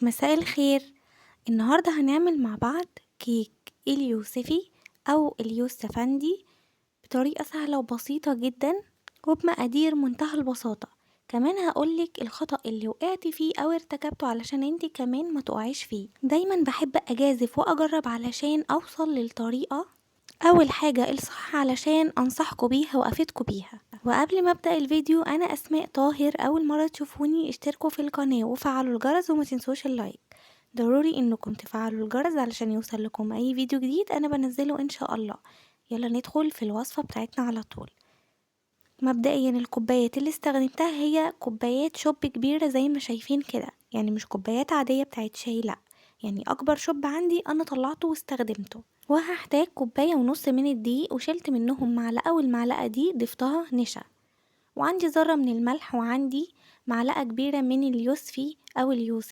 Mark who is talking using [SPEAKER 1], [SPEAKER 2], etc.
[SPEAKER 1] مساء الخير. النهاردة هنعمل مع بعض كيك اليوسفي أو اليوسفندي بطريقة سهلة وبسيطة جدا وبمقادير منتهى البساطة. كمان هقولك الخطأ اللي وقعتي فيه أو ارتكبته علشان انتي كمان ما تقعيش فيه. دايما بحب أجازف وأجرب علشان أوصل للطريقة أول حاجة الصح علشان أنصحكوا بيها وأفيدكوا بيها. وقبل ما أبدأ الفيديو، أنا أسماء طاهر. أول مرة تشوفوني اشتركوا في القناة وفعلوا الجرس وما تنسوش اللايك. ضروري انكم تفعلوا الجرس علشان يوصل لكم اي فيديو جديد انا بنزله ان شاء الله. يلا ندخل في الوصفة بتاعتنا على طول. مبدئيا الكوبايات اللي استخدمتها هي كوبايات شوب كبيرة زي ما شايفين كده، يعني مش كوبايات عادية بتاعت شاي، لا، يعني اكبر شوب عندي انا طلعته واستخدمته. وهحتاج كوباية ونص من الدقيق وشلت منهم معلقة، والمعلقة دي ضفتها نشا. وعندي ذرة من الملح، وعندي معلقة كبيرة من اليوسفي او اليوسف